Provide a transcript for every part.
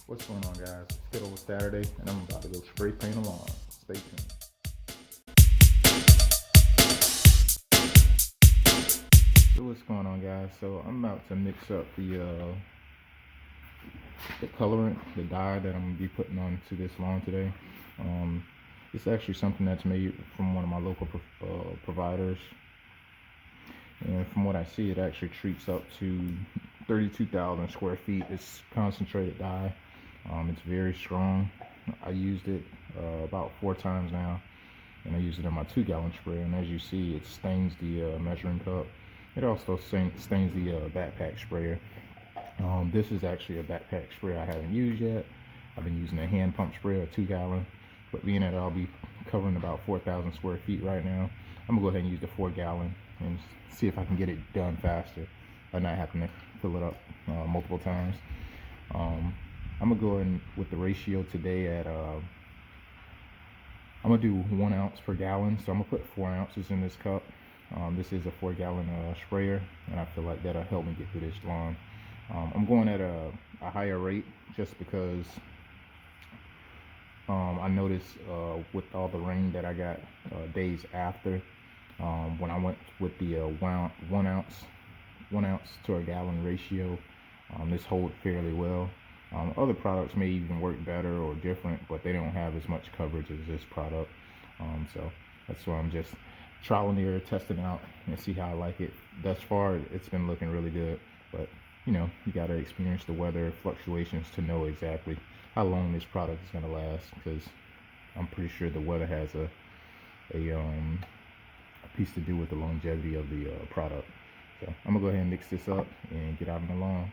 What's going on, guys? It's good old Saturday, and I'm about to go spray paint a lawn. Stay tuned. So what's going on, guys? So I'm about to mix up the colorant, the dye that I'm gonna be putting onto this lawn today. It's actually something that's made from one of my local providers, and from what I see, it actually treats up to 32,000 square feet. It's concentrated dye. It's very strong. I used it about 4 times now, and I used it in my 2-gallon sprayer, and as you see, it stains the measuring cup. It also stains the backpack sprayer. This is actually a backpack sprayer I haven't used yet. I've been using a hand pump sprayer, a 2-gallon, but being that I'll be covering about 4,000 square feet right now, I'm gonna go ahead and use the 4-gallon and see if I can get it done faster by not having to fill it up multiple times. I'm gonna go in with the ratio today at I'm gonna do 1 ounce per gallon, so I'm gonna put 4 ounces in this cup. This is a 4-gallon sprayer, and I feel like that'll help me get through this lawn. I'm going at a higher rate just because I noticed with all the rain that I got days after, when I went with the 1 ounce to a gallon ratio, this holds fairly well. Other products may even work better or different, but they don't have as much coverage as this product. So that's why I'm just trial and error, testing out and see how I like it. Thus far, it's been looking really good, but you know, you got to experience the weather fluctuations to know exactly how long this product is going to last, because I'm pretty sure the weather has a piece to do with the longevity of the product. So I'm gonna go ahead and mix this up and get out on the lawn.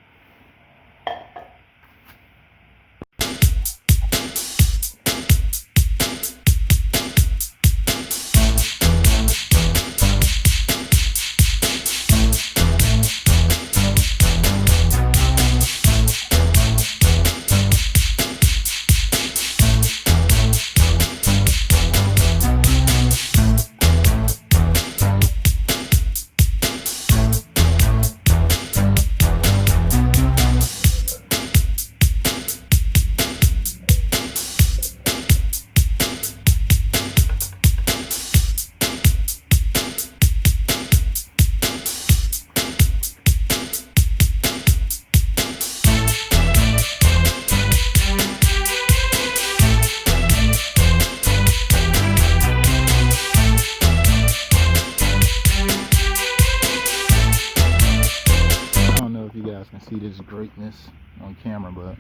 Can see this greatness on camera, but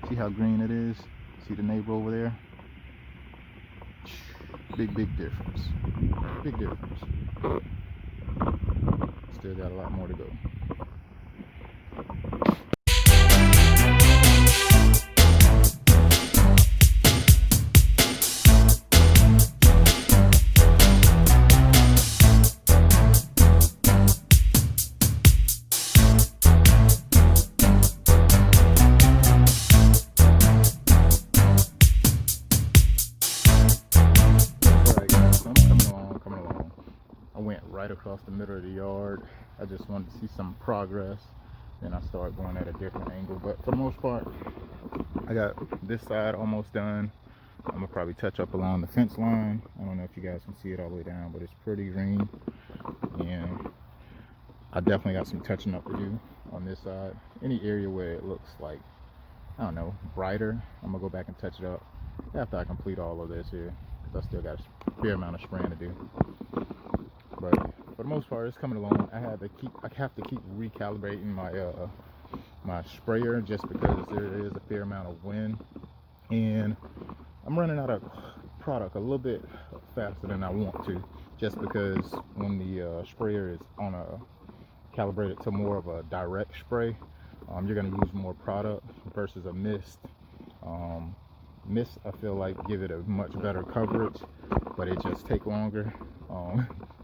see how green it is? See the neighbor over there? Big difference. Big difference. Still got a lot more to go. Right across the middle of the yard. I just wanted to see some progress, then I started going at a different angle, but for the most part I got this side almost done. I'm gonna probably touch up along the fence line. I don't know if you guys can see it all the way down, but it's pretty green, and I definitely got some touching up to do on this side. Any area where it looks like, I don't know, brighter, I'm gonna go back and touch it up after I complete all of this here, because I still got a fair amount of spraying to do. But for the most part, it's coming along. I have to keep recalibrating my my sprayer, just because there is a fair amount of wind, and I'm running out of product a little bit faster than I want to, just because when the sprayer is on a calibrated to more of a direct spray, you're going to use more product versus a mist. Mist, I feel like, give it a much better coverage, but it just take longer.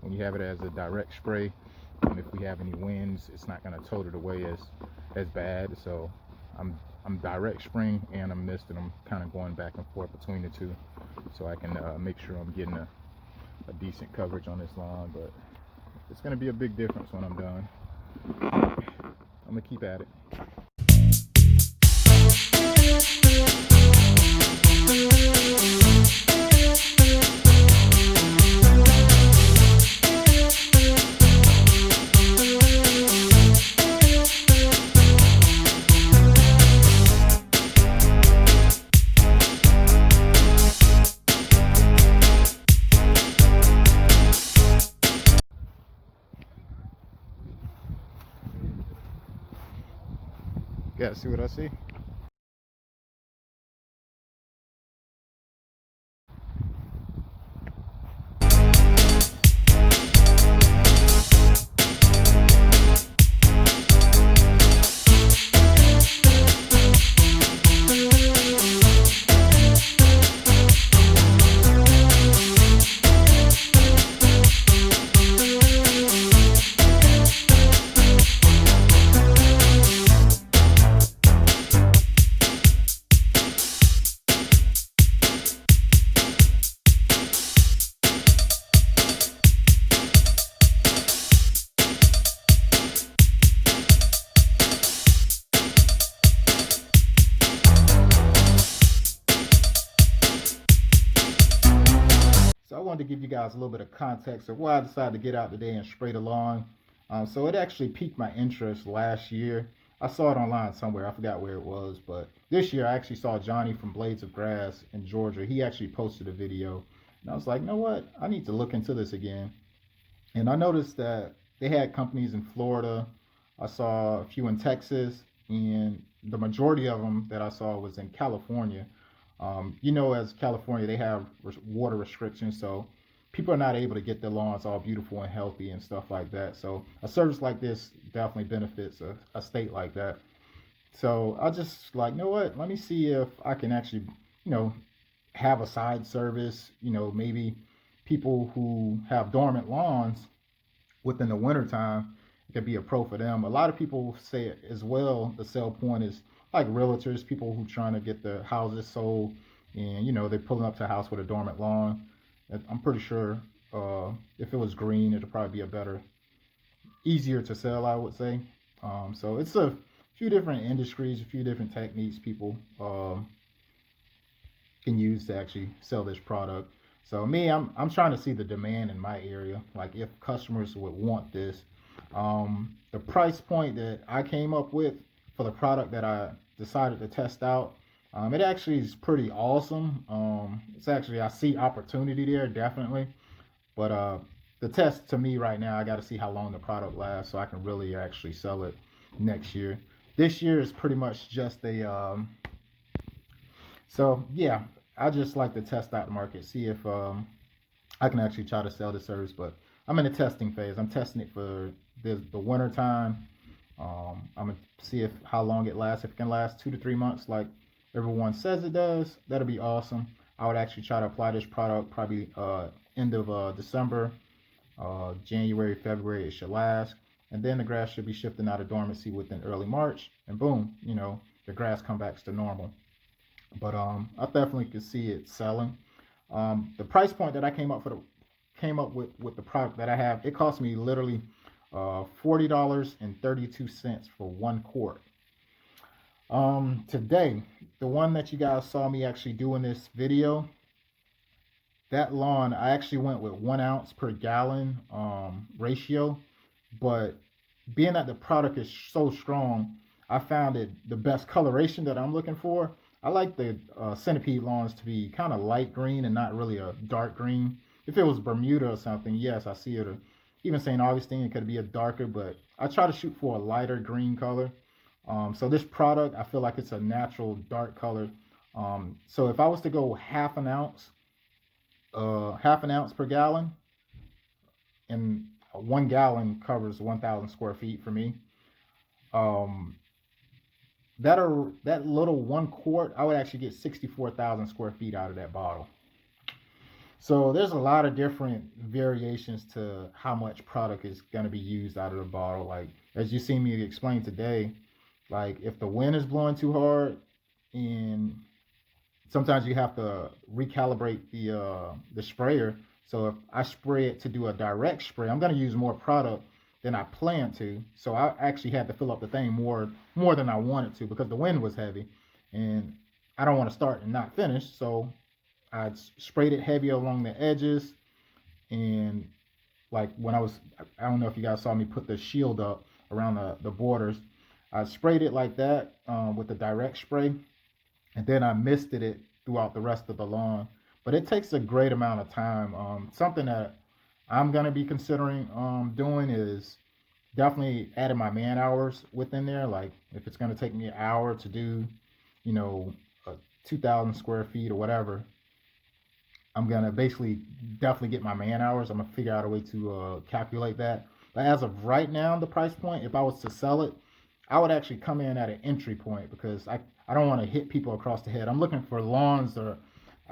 When you have it as a direct spray, if we have any winds, it's not going to tote it away as bad. So I'm direct spraying and I'm misting. I'm kind of going back and forth between the two, so I can make sure I'm getting a decent coverage on this lawn. But it's going to be a big difference when I'm done. I'm gonna keep at it. see what I see. So I wanted to give you guys a little bit of context of why I decided to get out today and spray the lawn. So it actually piqued my interest last year. I saw it online somewhere. I forgot where it was, but this year I actually saw Johnny from Blades of Grass in Georgia. He actually posted a video, and I was like, you know what? I need to look into this again. And I noticed that they had companies in Florida. I saw a few in Texas, and the majority of them that I saw was in California. As California, they have water restrictions, so people are not able to get their lawns all beautiful and healthy and stuff like that. So a service like this definitely benefits a state like that. So I just like, you know what? Let me see if I can actually, have a side service. Maybe people who have dormant lawns within the wintertime, it could be a pro for them. A lot of people say it as well. The sell point is like realtors, people who trying to get the houses sold, and they're pulling up to a house with a dormant lawn. I'm pretty sure if it was green, it'd probably be easier to sell, I would say. So it's a few different industries, a few different techniques people can use to actually sell this product. So me, I'm trying to see the demand in my area, like if customers would want this. The price point that I came up with for the product that I decided to test out, it actually is pretty awesome. It's actually, I see opportunity there, definitely. But the test to me right now, I got to see how long the product lasts so I can really actually sell it next year. This year is pretty much just so yeah, I just like to test out the market, see if I can actually try to sell the service. But I'm in the testing phase. I'm testing it for the winter time. I'm gonna see if how long it lasts. If it can last 2 to 3 months, like everyone says it does, that'll be awesome. I would actually try to apply this product probably end of December, January, February. It should last, and then the grass should be shifting out of dormancy within early March, and boom, the grass comes back to normal. But I definitely could see it selling. The price point that I came up with the product that I have, it cost me literally $40.32 for 1 quart. Today, the one that you guys saw me actually doing this video, that lawn, I actually went with 1 ounce per gallon ratio, but being that the product is so strong, I found it the best coloration that I'm looking for. I like the centipede lawns to be kind of light green and not really a dark green. If it was Bermuda or something, yes, I see it. Or even St. Augustine, it could be a darker, but I try to shoot for a lighter green color. So this product, I feel like it's a natural dark color. So if I was to go half an ounce per gallon, and 1 gallon covers 1,000 square feet for me. That little 1 quart, I would actually get 64,000 square feet out of that bottle. So there's a lot of different variations to how much product is going to be used out of the bottle. Like as you see me explain today, like if the wind is blowing too hard, and sometimes you have to recalibrate the sprayer. So if I spray it to do a direct spray, I'm going to use more product than I planned to. So I actually had to fill up the thing more than I wanted to because the wind was heavy, and I don't want to start and not finish. So I sprayed it heavy along the edges, and like when I don't know if you guys saw me put the shield up around the borders. I sprayed it like that with the direct spray, and then I misted it throughout the rest of the lawn. But it takes a great amount of time. Something that I'm going to be considering doing is definitely added my man hours within there. Like if it's going to take me an hour to do, you know, 2,000 square feet or whatever, I'm going to basically definitely get my man hours. I'm going to figure out a way to calculate that. But as of right now, the price point, if I was to sell it, I would actually come in at an entry point because I don't want to hit people across the head. I'm looking for lawns that are,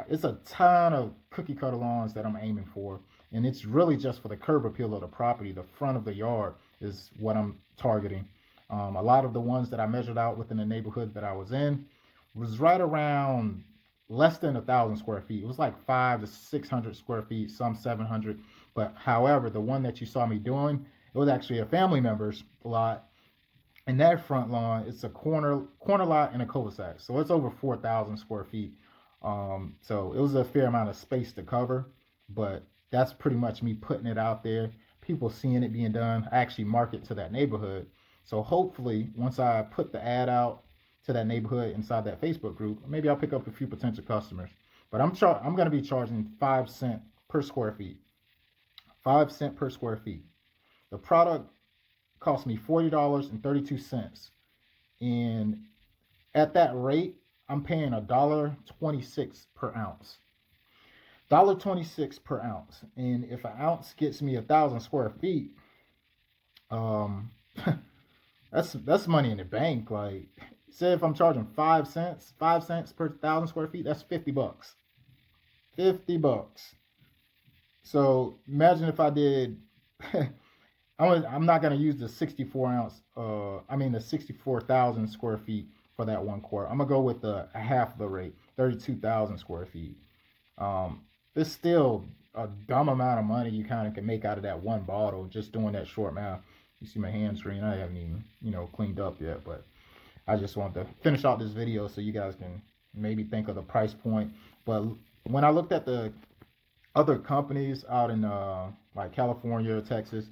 it's a ton of cookie cutter lawns that I'm aiming for. And it's really just for the curb appeal of the property. The front of the yard is what I'm targeting. A lot of the ones that I measured out within the neighborhood that I was in was right around less than 1,000 square feet. It was like 500 to 600 square feet, some 700. But however, the one that you saw me doing, it was actually a family member's lot. And that front lawn, it's a corner lot in a cul-de-sac, so it's over 4,000 square feet. So it was a fair amount of space to cover, but that's pretty much me putting it out there. People seeing it being done. I actually market to that neighborhood. So hopefully, once I put the ad out to that neighborhood inside that Facebook group, maybe I'll pick up a few potential customers. But I'm going to be charging 5 cents per square feet. 5 cents per square feet. The product cost me $40.32, and at that rate, I'm paying $1.26 per ounce. $1.26 per ounce, and if an ounce gets me 1,000 square feet, that's money in the bank. Like, say if I'm charging 5 cents per 1,000 square feet, that's $50. $50. So imagine if I did. I'm not going to use the 64,000 square feet for that one quart. I'm going to go with the half the rate, 32,000 square feet. It's still a dumb amount of money you kind of can make out of that one bottle just doing that short math. You see my hand screen, I haven't even, cleaned up yet, but I just want to finish out this video so you guys can maybe think of the price point. But when I looked at the other companies out in like California, Texas,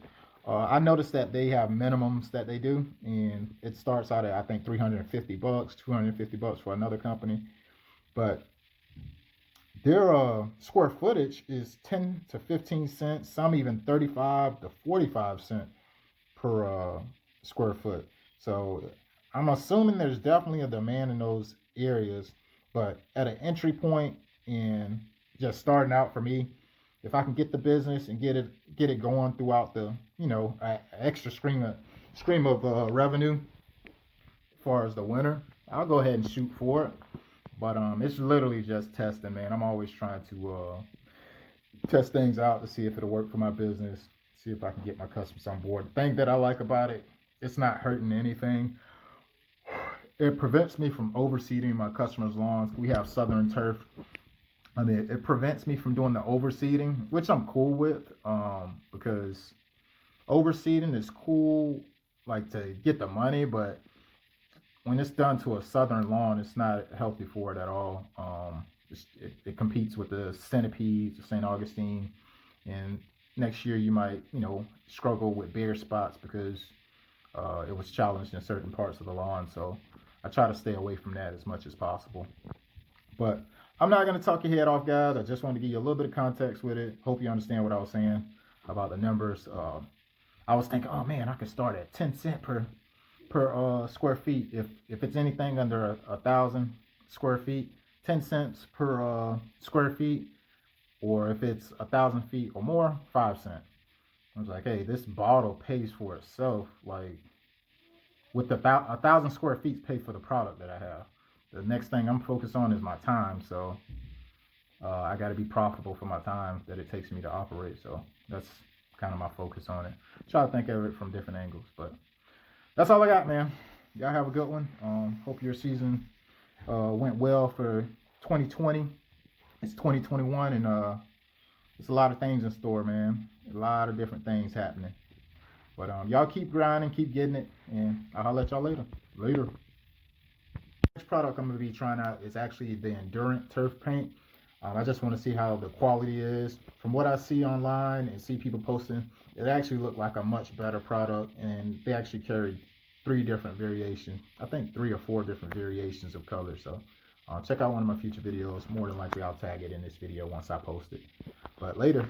I noticed that they have minimums that they do, and it starts out at, I think, $350, $250 for another company. But their square footage is 10 to 15 cents, some even 35 to 45 cents per square foot. So I'm assuming there's definitely a demand in those areas, but at an entry point and just starting out for me, if I can get the business and get it going throughout the extra stream of revenue as far as the winter, I'll go ahead and shoot for it. But it's literally just testing, man. I'm always trying to test things out to see if it'll work for my business, see if I can get my customers on board. The thing that I like about it, it's not hurting anything. It prevents me from overseeding my customers' lawns. We have southern turf. I mean, it prevents me from doing the overseeding, which I'm cool with, because overseeding is cool, like, to get the money, but when it's done to a southern lawn, it's not healthy for it at all. It competes with the centipedes, the St. Augustine, and next year you might, struggle with bare spots because it was challenged in certain parts of the lawn. So I try to stay away from that as much as possible. But I'm not going to talk your head off, guys. I just wanted to give you a little bit of context with it. Hope you understand what I was saying about the numbers. I was thinking, oh man, I could start at 10 cents per square feet. If it's anything under 1,000 square feet, 10 cents per square feet, or if it's 1,000 feet or more, 5 cents. I was like, hey, this bottle pays for itself. Like, with 1,000 square feet pay for the product that I have. The next thing I'm focused on is my time, so I got to be profitable for my time that it takes me to operate. So that's kind of my focus on it. Try to think of it from different angles, but that's all I got, man. Y'all have a good one. Hope your season went well for 2020. It's 2021, and there's a lot of things in store, man. A lot of different things happening. But y'all keep grinding, keep getting it, and I'll let y'all later. Later. Next product I'm going to be trying out is actually the Endurant Turf Paint. I just want to see how the quality is. From what I see online and see people posting, it actually looked like a much better product, and they actually carried 3 different variations. I think 3 or 4 different variations of color. So check out one of my future videos. More than likely I'll tag it in this video once I post it. But later.